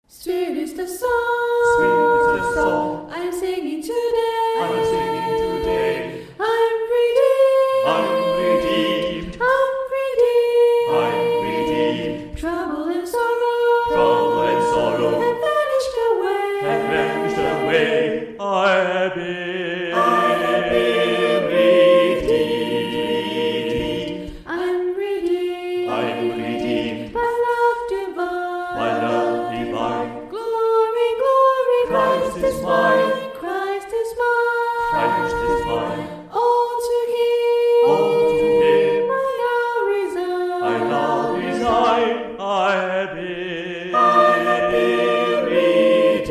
Sweet is the song, I'm singing today. I'm redeemed. Trouble and sorrow have vanished away. I have been redeemed. I'm redeemed by love divine. Glory, Christ is mine. All to Him, I now resign. I have been redeemed.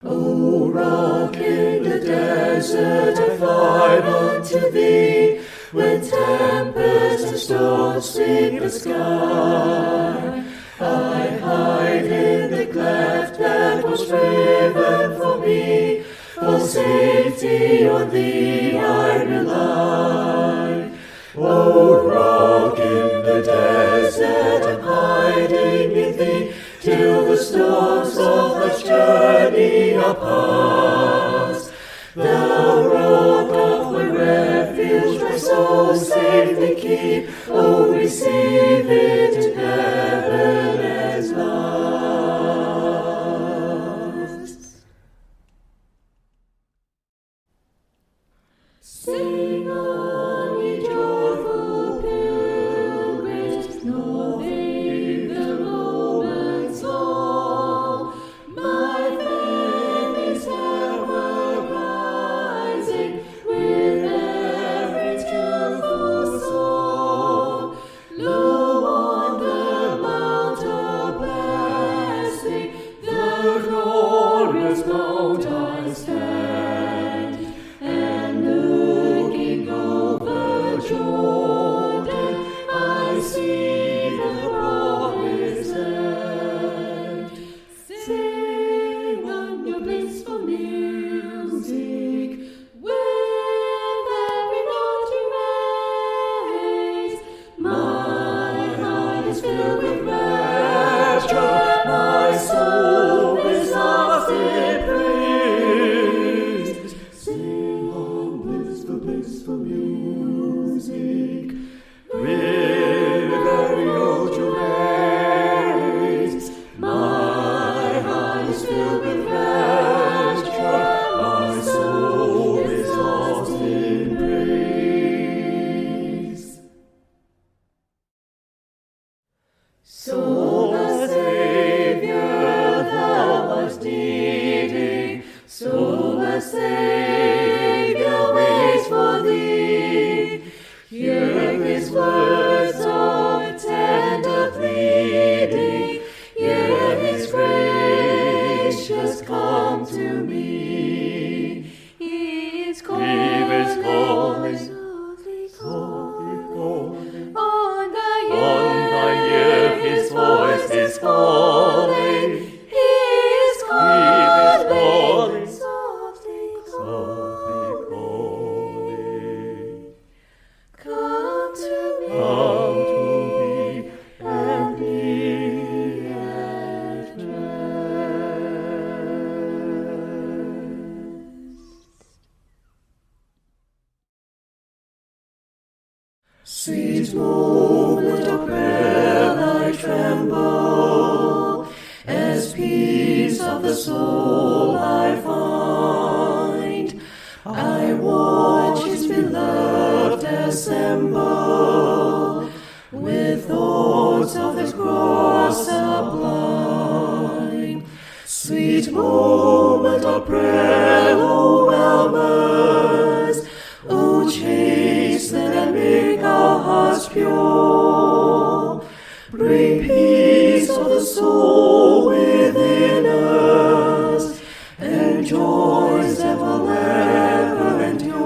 O rock in the desert, I fly unto Thee. When tempests and storms sweep the sky, I hide in the cleft that was riven for me. For safety on Thee I rely. O rock in the desert, I'm hiding in Thee, till the storms of life's journey are past. Thou rock of my refuge, my soul safely keep. Oh, receive it in heaven as last. Sing on, ye joyful pilgrims, knowing the Romans all. My faith is ever rising with every tuneful song. Lo, on the mount of blessing, the glorious mount I stand, and looking over Jordan, I see the promised land. Sing on your blissful music, with every note you raise. My heart is filled with rapture, my soul is lost in praise. Sing on blissful music, with every note you raise. My heart is filled with rapture, my soul is lost in praise. So the Savior thou wast needing, so the Savior waits for thee. Hear His words of tender pleading, hear His gracious come to me. He is calling, softly calling. On thine ear His voice is falling. He is calling, softly calling. Come to me and be at rest. Sweet moment of prayer, I tremble, as peace of the soul I find. I watch His beloved assemble, with thoughts of the cross sublime. Sweet moment of prayer, overwhelm us. O chasten and make our pure. Bring peace of the soul within us, and joys that will ever endure.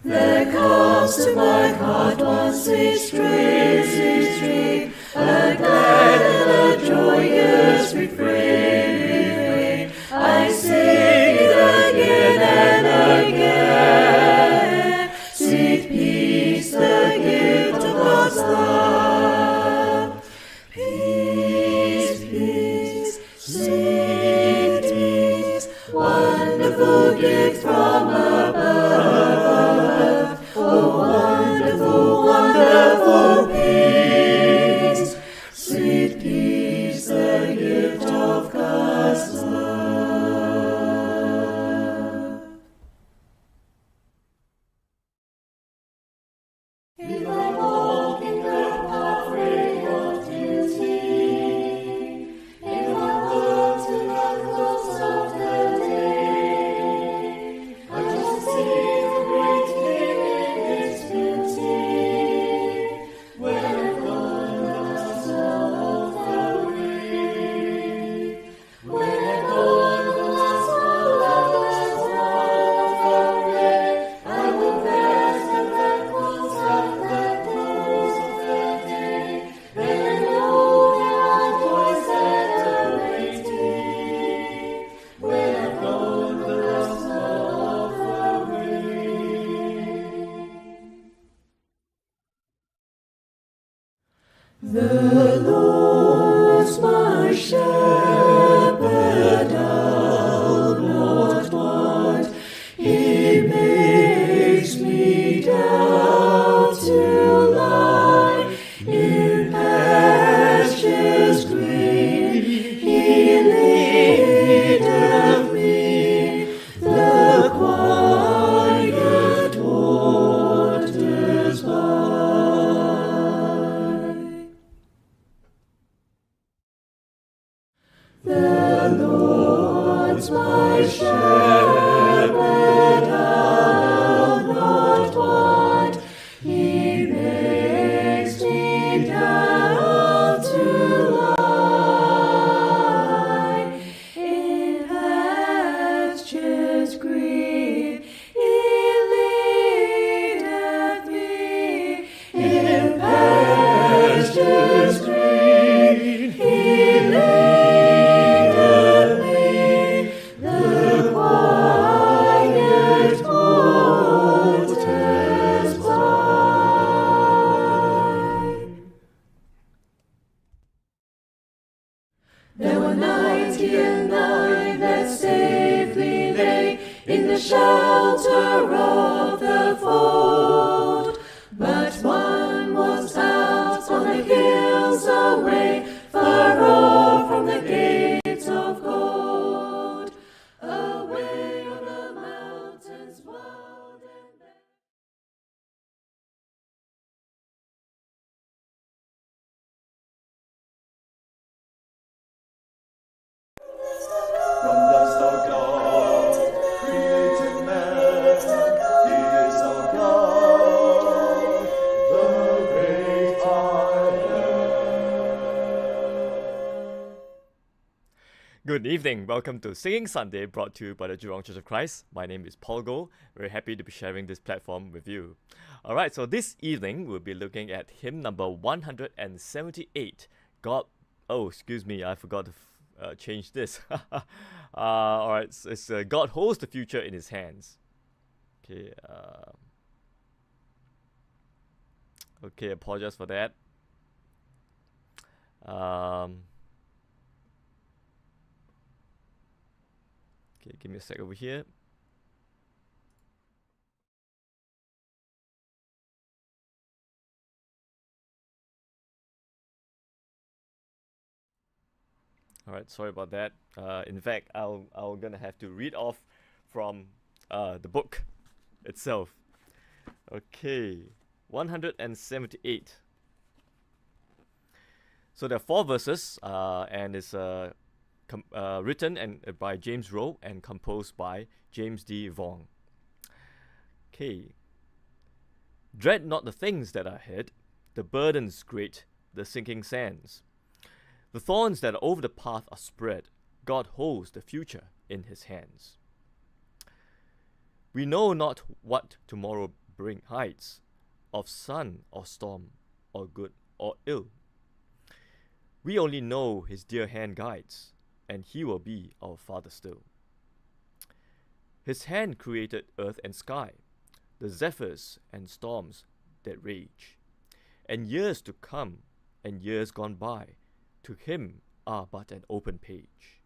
There comes to my heart one sweet strain, a glad and a joyous refrain. I sing it again and again. Sweet peace, the gift of God's love. Peace, peace, sweet peace, wonderful gift from above. Oh, wonderful, wonderful peace. Sweet peace, the gift of God's love. If I walk in the pathway of duty, if I look to the close of the day, I just see the great King in His beauty. When I've gone the last of the way, when I've gone the last of the way, I will rest at the close of the close of the day. Then I know there are joys that await me. When I've gone the last of the way. The Lord's my shepherd, I'll not want. He makes me down to lie in pastures green. He leadeth me the quiet waters by. The Lord's my shepherd, I'll not want. He makes me down to lie in pastures green. He leadeth me in pastures green. He leadeth me the quiet waters by. There were 99 that safely lay in the shelter of the fold, but one was out on the hills away, far off from the gates of gold, away on the mountains wild and bare. From dust, O God, created man, is our God, the great I am. Good evening. Welcome to Singing Sunday, brought to you by the Jurong Church of Christ. My name is Paul Goh. Very happy to be sharing this platform with you. Alright, so this evening we'll be looking at hymn number 178. Excuse me, I forgot to change this. Alright, it's God holds the future in His hands. Okay, apologize for that. Okay, give me a sec over here. Alright, sorry about that. In fact, I'm gonna have to read off from the book itself. Okay, 178. So there are 4 verses, and it's written by James Rowe and composed by James D. Vaughn. Okay. Dread not the things that are ahead, the burdens great, the sinking sands. The thorns that are over the path are spread. God holds the future in his hands. We know not what tomorrow hides, of sun or storm, or good or ill. We only know his dear hand guides, and he will be our Father still. His hand created earth and sky, the zephyrs and storms that rage, and years to come and years gone by, to him are but an open page.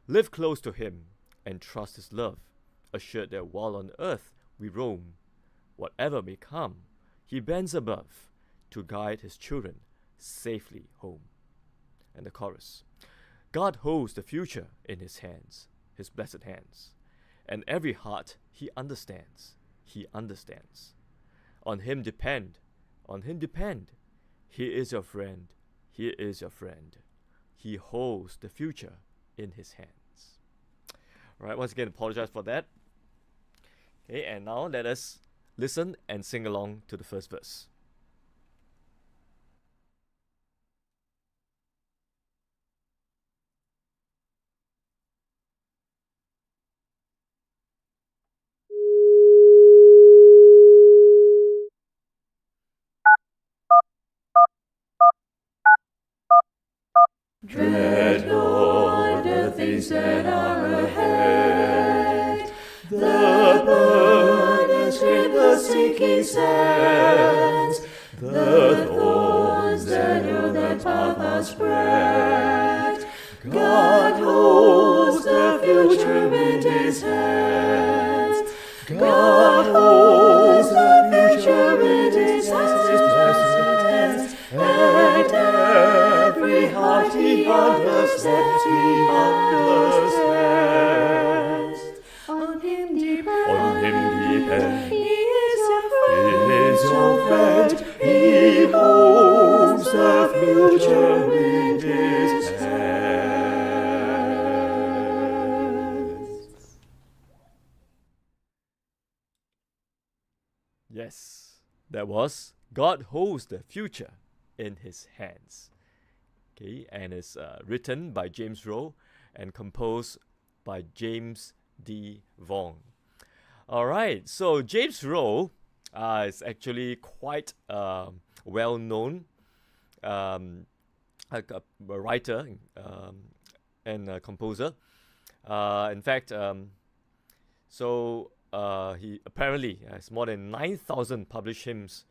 Live close to him and trust his love, assured that while on earth we roam, whatever may come, he bends above to guide his children safely home. And the chorus. God holds the future in his hands, his blessed hands, and every heart he understands, he understands. On him depend, on him depend. He is your friend, he is your friend. He holds the future in his hands. Alright, once again, apologize for that. Okay, and now let us listen and sing along to the first verse. Dread not the things that are ahead, the burdens in the sinking sands, the thorns that on that path are spread. God holds the future in his hands. God holds the future in his hands. And every heart he understands, On him depend, he is your friend, he holds the future in his hands. Yes, that was God holds the future in his hands. Okay, and it's written by James Rowe and composed by James D. Vaughan. Alright, so James Rowe is actually quite well known a writer and a composer. In fact, he apparently has more than 9,000 published hymns,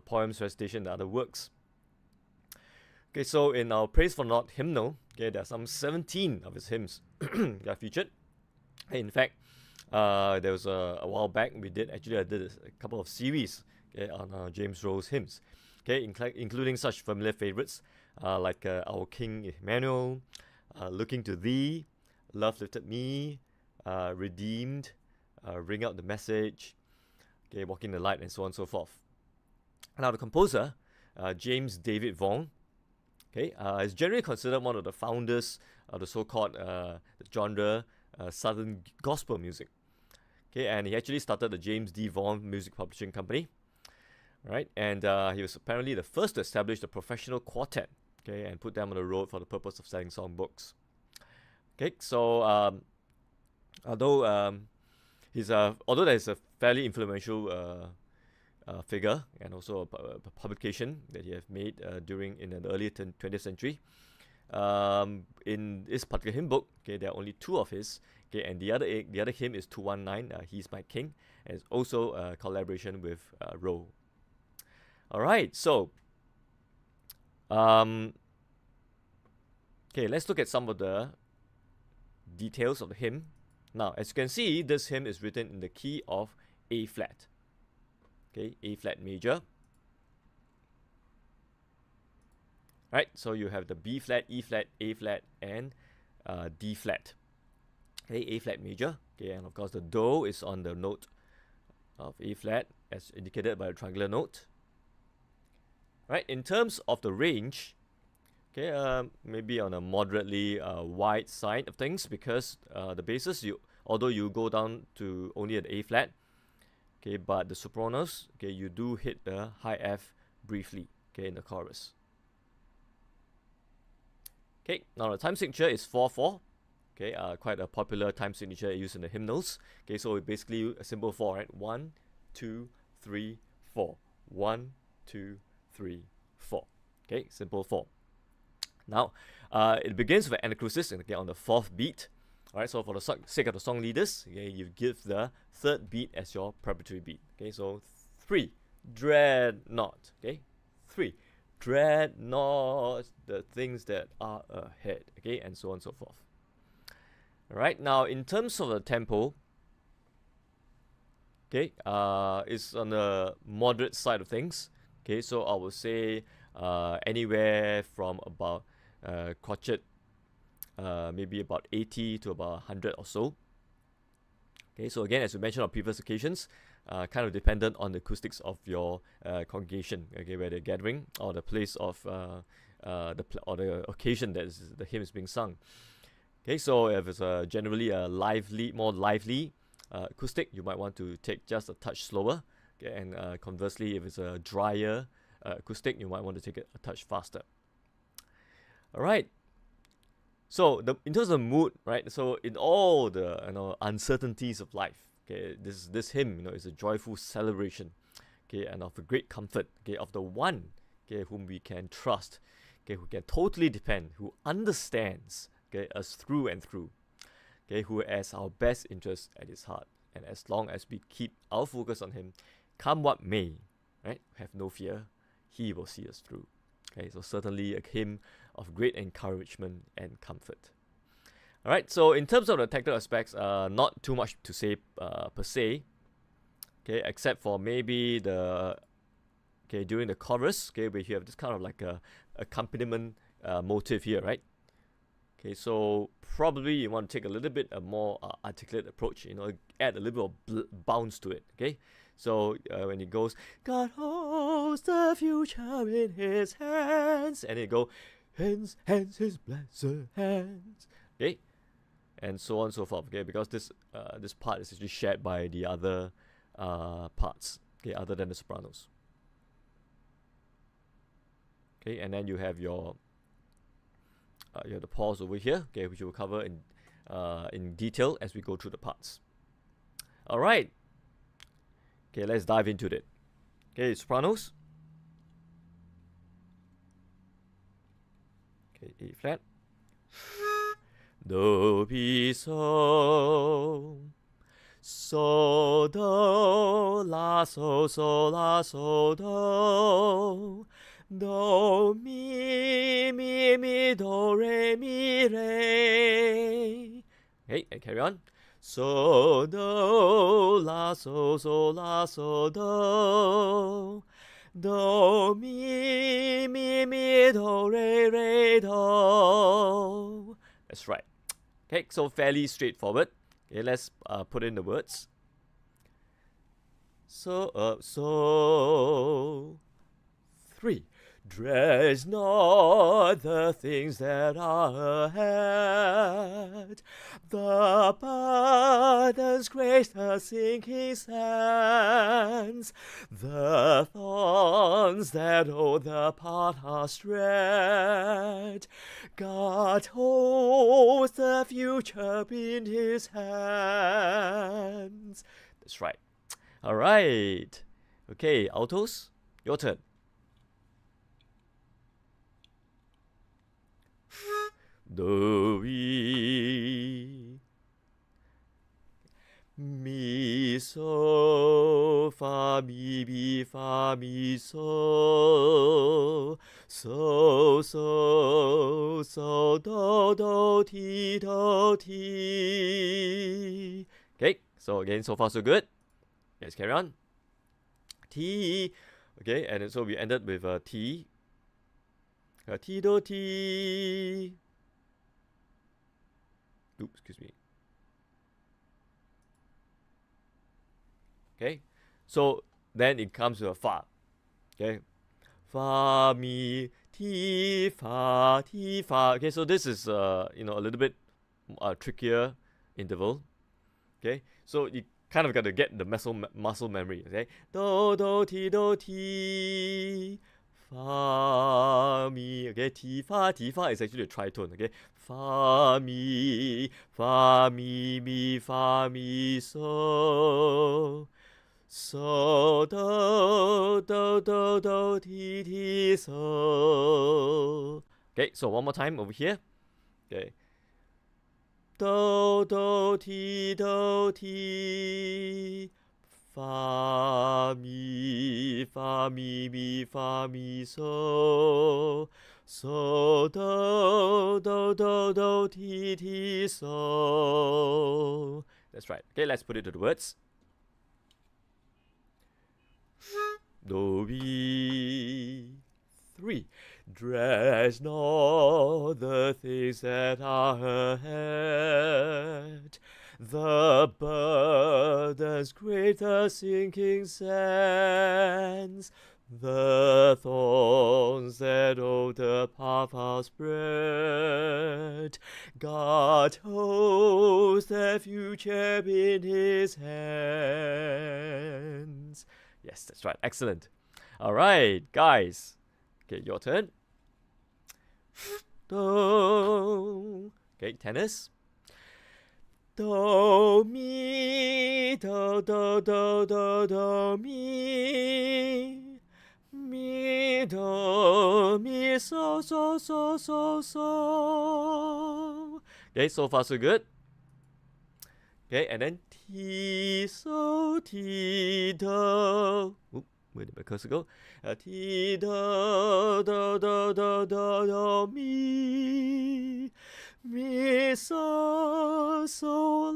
poems, recitation, and other works. Okay, so in our Praise for Naught hymnal, okay, there are some 17 of his hymns that are featured. In fact, there was a while back I did a couple of series, okay, on James Rowe's hymns, okay, including such familiar favorites like Our King Emmanuel, Looking to Thee, Love Lifted Me, Redeemed, Ring Out the Message, okay, Walking the Light, and so on and so forth. Now the composer, James David Vaughan, okay, is generally considered one of the founders of the so-called genre Southern Gospel music. Okay, and he actually started the James D. Vaughan Music Publishing Company, right? And he was apparently the first to establish the professional quartet, okay, and put them on the road for the purpose of selling songbooks. Okay, so although there's a fairly influential figure and also a publication that he has made in the early 20th century. In this particular hymn book, okay, there are only 2 of his, okay, and the other hymn is 219, He's My King, and it's also a collaboration with Rowe. All right, so okay, let's look at some of the details of the hymn. Now, as you can see, this hymn is written in the key of A flat. Okay, A flat major. Right, so you have the B flat, E flat, A flat, and D flat. Okay, A flat major. Okay, and of course the Do is on the note of A flat, as indicated by a triangular note. Right, in terms of the range, okay, maybe on a moderately wide side of things, because the basis, although you go down to only an A flat, Okay, but the sopranos, okay, you do hit the high F briefly, okay, in the chorus. Okay, now the time signature is 4/4. Okay, quite a popular time signature used in the hymnals. Okay, so basically a simple 4, right? 1, 2, 3, 4. 1, 2, 3, 4. Okay, simple 4. Now, it begins with an anacrusis, okay, on the 4th beat. Alright, so for the sake of the song leaders, okay, you give the 3rd beat as your preparatory beat. Okay, so 3, dreadnought. Okay, 3, dreadnought the things that are ahead. Okay, and so on and so forth. Alright, now in terms of the tempo, okay, it's on the moderate side of things. Okay, so I would say anywhere from about crotchet, maybe about 80 to about 100 or so. Okay, so again, as we mentioned on previous occasions, kind of dependent on the acoustics of your congregation, okay, where they're gathering, or the place of or the occasion that the hymn is being sung. Okay, so if it's generally a more lively acoustic, you might want to take just a touch slower. Okay, and conversely, if it's a drier acoustic, you might want to take it a touch faster. All right. So in terms of mood, right? So in all the uncertainties of life, okay, this hymn, is a joyful celebration, okay, and of a great comfort, okay, of the one, okay, whom we can trust, okay, who can totally depend, who understands, okay, us through and through, okay, who has our best interest at his heart, and as long as we keep our focus on him, come what may, right? Have no fear, he will see us through. Okay, so certainly a hymn of great encouragement and comfort. All right, so in terms of the technical aspects, not too much to say per se, okay, except for maybe during the chorus, okay, where you have this kind of like a accompaniment motive here, right? Okay, so probably you want to take a little bit more articulate approach, add a little bit of bounce to it, okay? So when it goes, God holds the future in his hands, and it go, hands, his blessed hands, okay? And so on and so forth, okay? Because this part is actually shared by the other parts, okay, other than the sopranos. Okay, and then you have your you have the pause over here, okay, which we'll cover in detail as we go through the parts. All right. Okay, let's dive into it. Okay, sopranos. Okay, A flat. Do, be, so. So, do, la, so, do. Do, mi, do, re, mi, re. Okay, and carry on. So, do, la, so, do. Do, mi, do, re, do. That's right. Okay, so fairly straightforward. Okay, let's put in the words. So, 3. Dread not the things that are ahead, the burdens grace the sinking sands, the thorns that the path are tread. God holds the future in his hands. That's right. All right. Okay, altos, your turn. Do, mi, so, fa, mi, so, do, ti. Okay, so again, so far so good. Let's carry on. Ti. Okay, and so we ended with Ti. Ti, do, ti. Oops, excuse me. Okay, so then it comes to a fa. Okay, fa, mi, ti, fa, ti, fa. Okay, so this is a little bit trickier interval. Okay, so kind of got to get the muscle memory. Okay, do ti, fa mi. Okay, ti fa is actually a tritone. Okay, fa mi mi fa mi so. So do ti so. Okay, so one more time over here. Okay. Do ti fa mi mi fa mi so. So do ti so. That's right. Okay, let's put it to the words. Do we 3. Dread not the things that are ahead, the burdens great, the sinking sands, the thorns that o'er the path are spread. God holds the future in his hands. Yes, that's right. Excellent. All right, guys. Okay, your turn. Do. Okay, tennis. Do mi do mi do mi so. Okay, so far so good. Okay, and then ti so ti do. Oop, where did my cursor go? Ti do mi so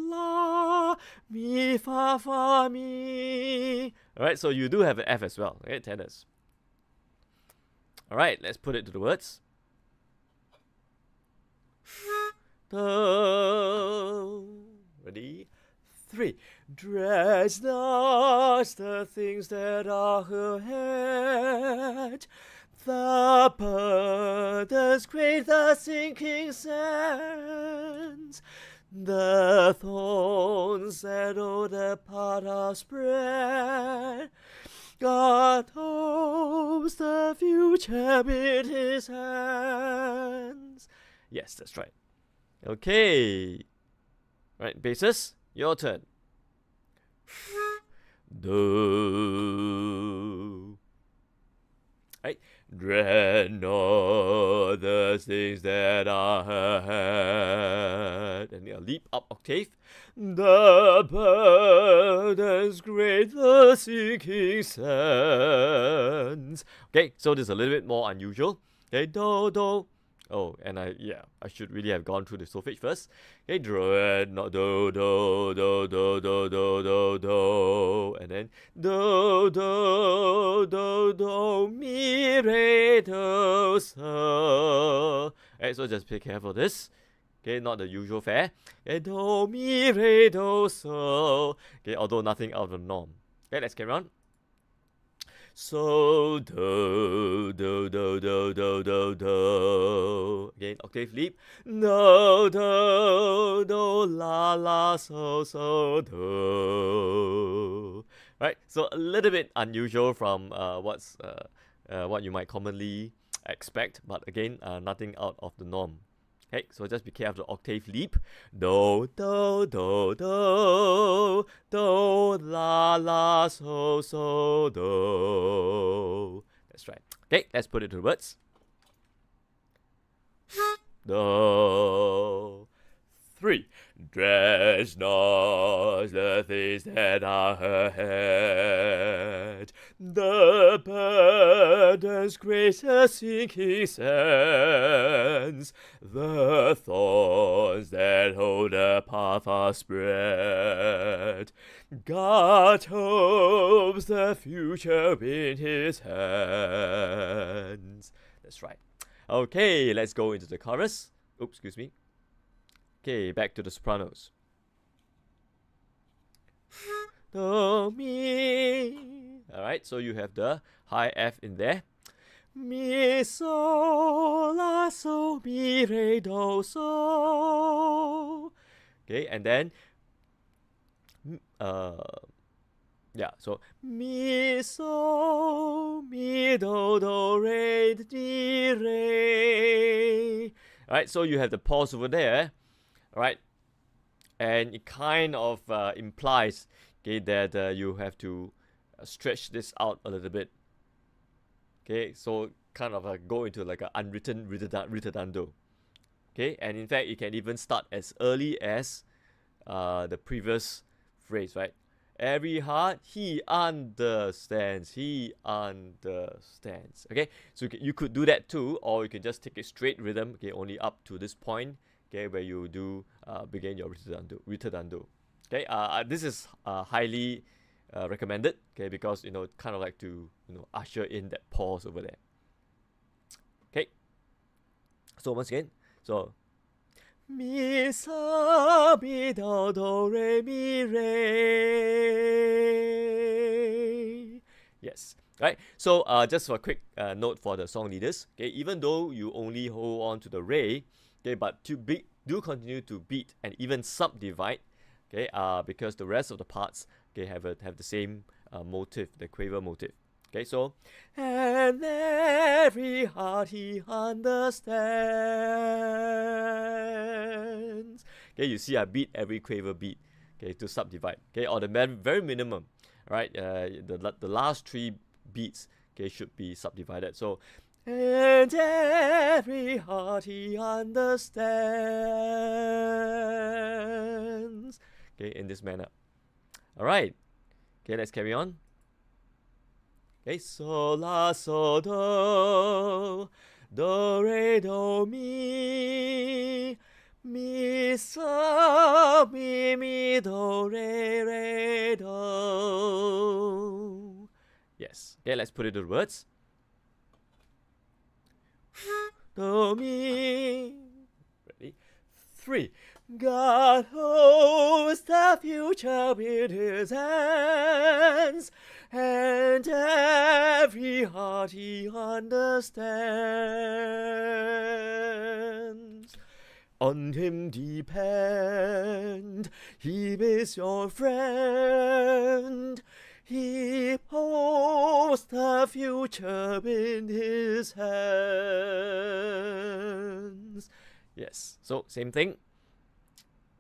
la mi fa mi. Alright, so you do have an F as well. Okay, tennis. Alright, let's put it to the words. Ready? 3. Dread not the things that are ahead, the burdens great, the sinking sands, the thorns that o'er the path are spread. God holds the future in his hands. Yes, that's right. Okay. Right, basses, your turn. Do. Right. Dread not the things that are ahead. And a leap up octave. The burdens great, the sinking sands. Okay, so this is a little bit more unusual. Okay, do. Oh, and I should really have gone through the solfege first. Okay, dread not do, and then do mi re do so. Alright, so just be careful of this. Okay, not the usual fare. Okay, do mi re do so. Okay, although nothing out of the norm. Okay, let's carry on. So do. Again, octave leap. Do la so do. Right, so a little bit unusual from what you might commonly expect, but again, nothing out of the norm. Okay, so just be careful of the octave leap. Do la so do. That's right. Okay, let's put it to the words. Do. 3. Dread not the things that are ahead, the burdens great, the sinking sands, the thorns that hold the path are spread. God holds the future in his hands. That's right. Okay, let's go into the chorus. Oops, excuse me. Okay, back to the sopranos. Do mi. Alright, so you have the high F in there. Mi so la so mi re do so. Okay, and then Yeah, so mi so mi do do re di re. Alright, so you have the pause over there, right? And it kind of implies, okay, that you have to stretch this out a little bit. Okay, so kind of go into like an unwritten ritardando. Okay, and in fact, it can even start as early as the previous phrase, right? Every heart he understands. He understands. Okay, so you could do that too, or you can just take a straight rhythm. Okay, only up to this point. Okay, where you do begin your ritardando. Okay, this is highly recommended. Okay, because kind of like to usher in that pause over there. Okay, so once again, so mi sa mi do do re mi re. Yes. Right. So just for a quick note for the song leaders. Okay, even though you only hold on to the re, okay, but do continue to beat and even subdivide. Okay. Because the rest of the parts have the same motive, the quaver motive. Okay, so and every heart he understands. Okay, you see I beat every quaver beat. Okay, to subdivide. Okay, or the very minimum, right? The last three beats should be subdivided. So and every heart he understands. Okay, in this manner. All right. Okay, let's carry on. Okay, so la so do, do re do mi, mi so mi do re do. Yes. Okay, let's put it to words. Do mi. Ready? 3. God holds the future in his hands, and every heart he understands. On him depend, he is your friend. He holds the future in his hands. Yes, so same thing.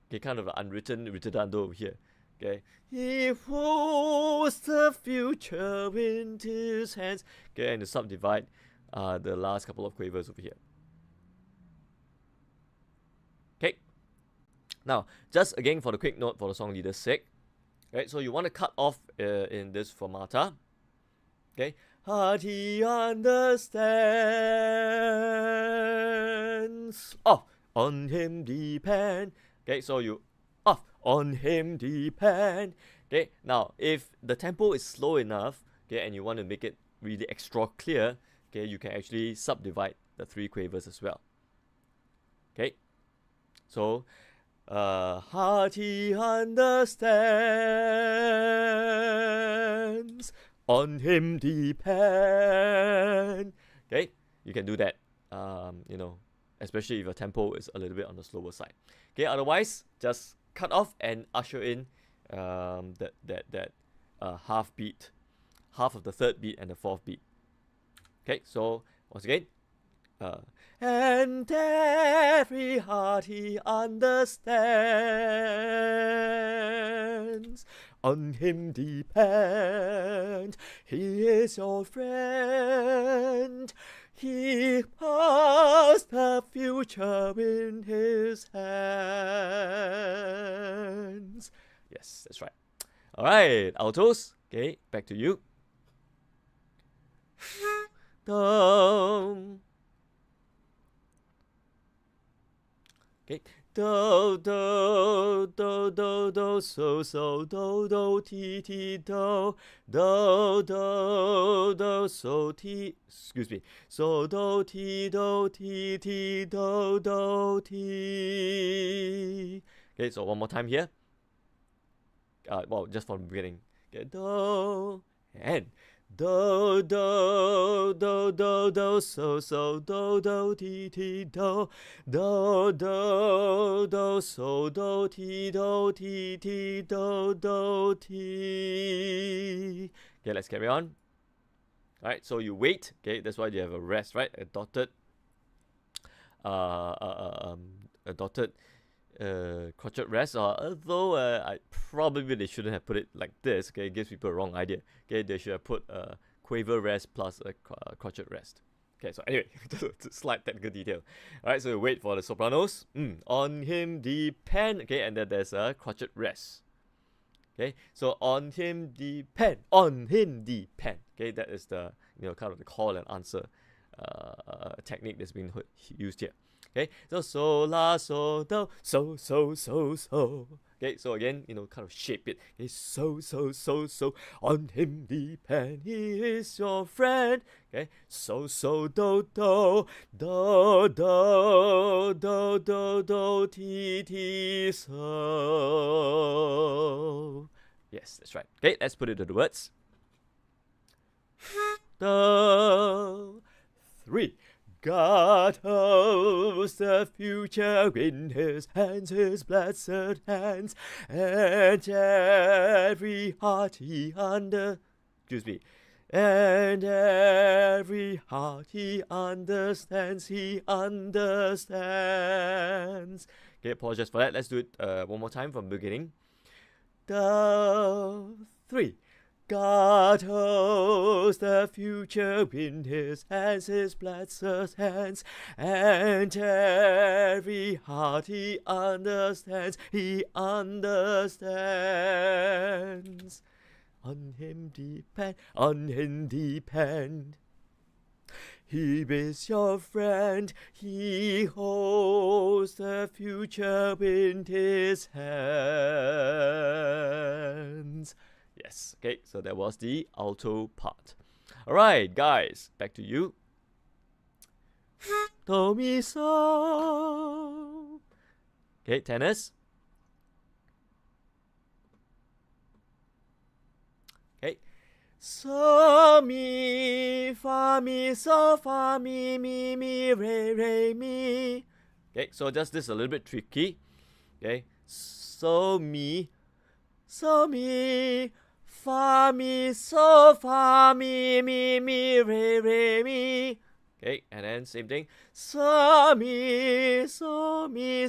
Okay, kind of an unwritten ritardando over here. Okay, he holds the future in his hands. Okay, and to subdivide the last couple of quavers over here. Okay, now just again for the quick note for the song leader's sake. Right, so you want to cut off in this fermata. Okay, heart he understands. Off, on him depend. Okay, so you off, on him depend. Okay, now if the tempo is slow enough, okay, and you want to make it really extra clear, okay, you can actually subdivide the 3 quavers as well. Okay, so heart he understands, on him depend. Okay, you can do that. Especially if your tempo is a little bit on the slower side. Okay, otherwise just cut off and usher in that half beat, half of the 3rd beat and the 4th beat. Okay, so once again, and every heart he understands, on him depend, he is your friend. He holds the future in his hands. Yes, that's right. All right, altos. Okay, back to you. Do. Okay. Do do do do do so so do do ti ti do do do do so ti, excuse me, so do ti ti do do ti. Okay, so one more time here. Well, just from the beginning. Okay, do and do do do do do so so do do ti ti do do do do so do ti do ti. Okay, let's carry on. Alright, so you wait. Okay, that's why you have a rest, right? A dotted crotchet rest, although I probably they shouldn't have put it like this. Okay, it gives people a wrong idea. Okay, they should have put a quaver rest plus a crotchet rest. Okay, so anyway, slight technical detail. Alright, so we wait for the sopranos. On him depend. Okay, and then there's a crotchet rest. Okay, so on him depend. On him depend. Okay, that is the kind of the call and answer technique that's being used here. Okay, so la so do so so so so. Okay, so again, kind of shape it. Okay, so on him depend, he is your friend. Okay, so do do do do do do do ti ti so. Yes, that's right. Okay, let's put it to the words. The 3. God holds the future in his hands, his blessed hands, and every heart he and every heart he understands, Okay, apologize for that. Let's do it one more time from the beginning. The 3. God holds the future in his hands, his blessed hands, and every heart he understands, On him depend, he is your friend, he holds the future in his hands. Yes, okay, so that was the alto part. Alright, guys, back to you. Do, mi, so. Okay, tenors. Okay. So, mi, fa, mi, so, fa, mi, re, mi. Okay, so just this a little bit tricky. Okay, so, mi, fa, mi, so, fa, mi, re, mi. Okay, and then same thing. So, mi, so, fi,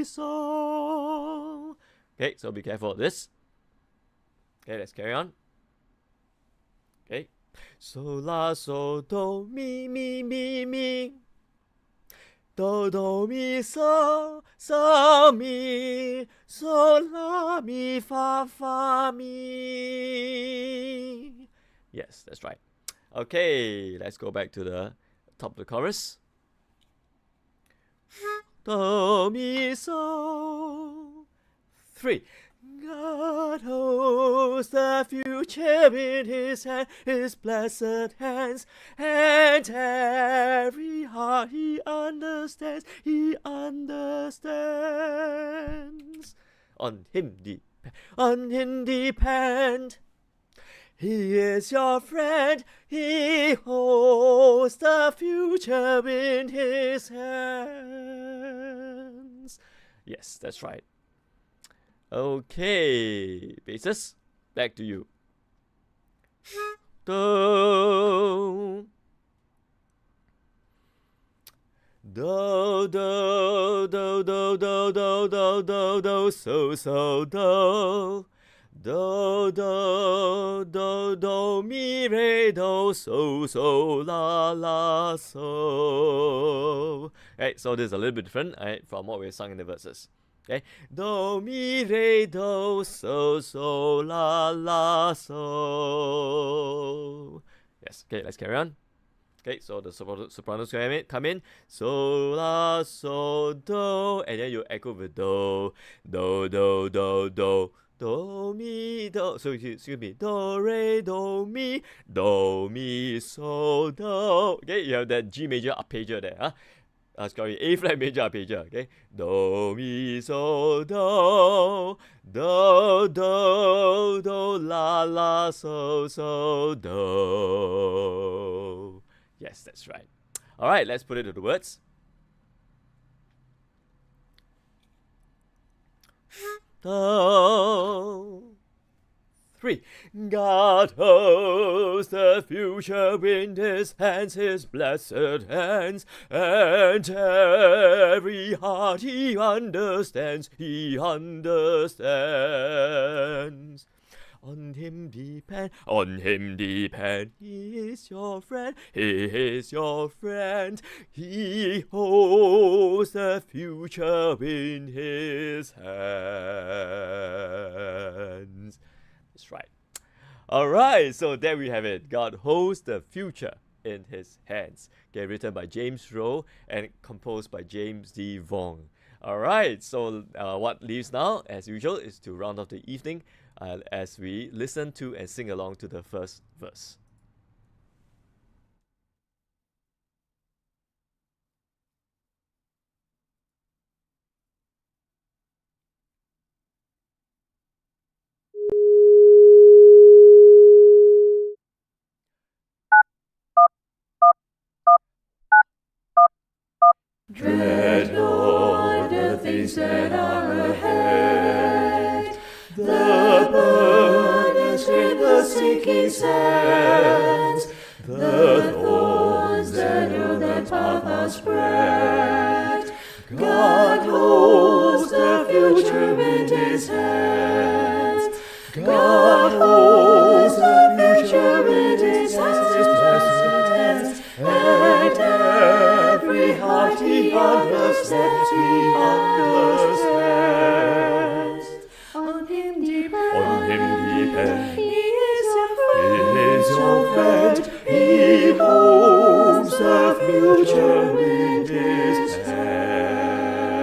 so. Okay, so be careful of this. Okay, let's carry on. Okay. So, la, so, do, mi. Do, mi, so, mi, so, la, mi, fa, mi. Yes, that's right. Okay, let's go back to the top of the chorus. Do, mi, so. 3. God holds the future in his hand, his blessed hands, and every heart he understands, On him depend, he is your friend, he holds the future in his hands. Yes, that's right. Okay, basses, back to you. Do, do, do, do, do, do, do, do, do, do, so, do. Do, do, do, do, mi, re, do, so, la, so. Right, so this is a little bit different, right, from what we sung in the verses. Okay, do, mi, re, do, so, la, so. Yes, okay, let's carry on. Okay, so the sopranos come in. So, la, so, do, and then you echo with do, do, mi, do. So, excuse me, do, re, do, mi, so, do. Okay, you have that G major arpeggio there, huh? sorry, A flat major arpeggio. Okay, do mi so do la la so do. Yes, that's right. All right, let's put it to the words. Do. 3. God holds the future in his hands, his blessed hands, and every heart he understands, On him depend, he is your friend, he holds the future in his hands. That's right. Alright, so there we have it. God holds the future in his hands. Okay, written by James Rowe and composed by James D. Vong. Alright, so what leaves now, as usual, is to round off the evening as we listen to and sing along to the first verse. Dread not the things that are ahead, the burdens in the sinking sands, the thorns that on that path are spread. God holds the future in his hands. God holds the future in his hands. And every heart he understands, On him depend, he is your friend, he holds the future in his hands.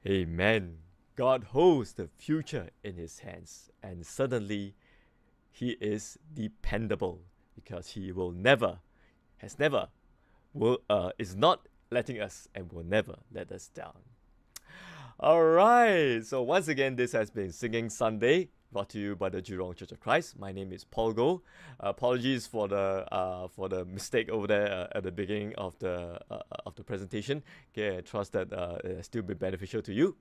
Amen. God holds the future in his hands, and suddenly he is dependable because he will never, has never, is not letting us and will never let us down. Alright, so once again, this has been Singing Sunday, brought to you by the Jurong Church of Christ. My name is Paul Goh. Apologies for the mistake over there at the beginning of the presentation. Okay, I trust that it has still been beneficial to you.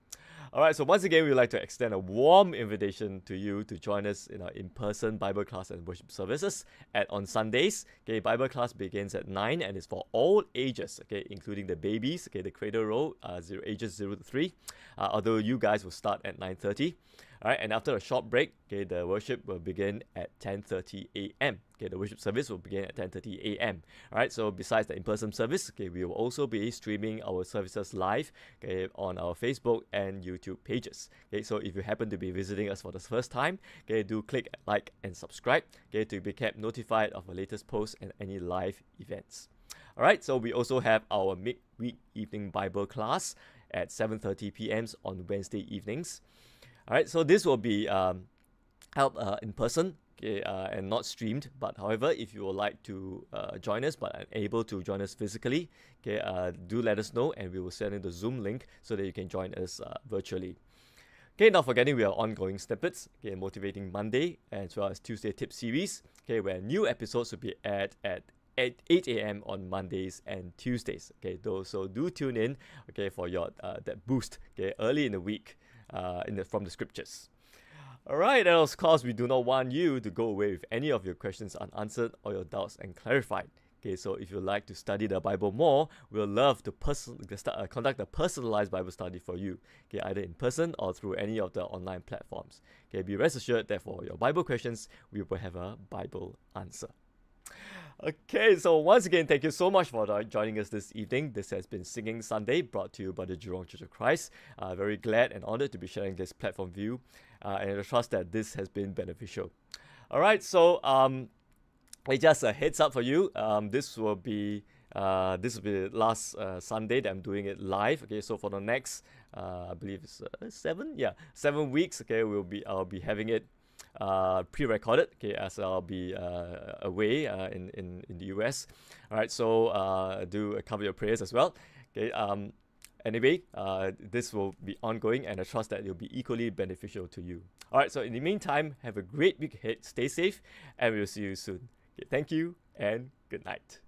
Alright, so once again, we would like to extend a warm invitation to you to join us in our in-person Bible class and worship services on Sundays. Okay, Bible class begins at 9 and is for all ages, okay, including the babies, okay, the cradle roll, ages 0 to 3, although you guys will start at 9:30. Alright, and after a short break, okay, the worship will begin at 10:30 a.m. Okay, the worship service will begin at 10:30 a.m. Alright, so besides the in-person service, okay, we will also be streaming our services live, okay, on our Facebook and YouTube pages. Okay, so if you happen to be visiting us for the first time, okay, do click like and subscribe, okay, to be kept notified of our latest posts and any live events. Alright, so we also have our midweek evening Bible class at 7:30 p.m. on Wednesday evenings. Alright, so this will be held in person, okay, and not streamed. But however, if you would like to join us but unable to join us physically, okay, do let us know and we will send you the Zoom link so that you can join us virtually. Okay, not forgetting we are ongoing snippets, okay, Motivating Monday as well as Tuesday Tip Series, okay, where new episodes will be at 8 a.m. on Mondays and Tuesdays. Okay, so do tune in, okay, for your that boost, okay, early in the week. From the scriptures. Alright, and of course, we do not want you to go away with any of your questions unanswered or your doubts unclarified. Okay, so if you'd like to study the Bible more, we'll love to conduct a personalized Bible study for you, okay, either in person or through any of the online platforms. Okay, be rest assured that for your Bible questions, we will have a Bible answer. Okay, so once again, thank you so much for joining us this evening. This has been Singing Sunday, brought to you by the Jurong Church of Christ. Very glad and honored to be sharing this platform with you, and I trust that this has been beneficial. Alright, so just a heads up for you. This will be the last Sunday that I'm doing it live. Okay, so for the next, I believe it's 7 weeks. Okay, I'll be having it pre-recorded, okay, as I'll be away in the US. All right, so do cover your prayers as well. Okay. Anyway, this will be ongoing, and I trust that it'll be equally beneficial to you. All right, so in the meantime, have a great week ahead. Stay safe, and we'll see you soon. Okay, thank you, and good night.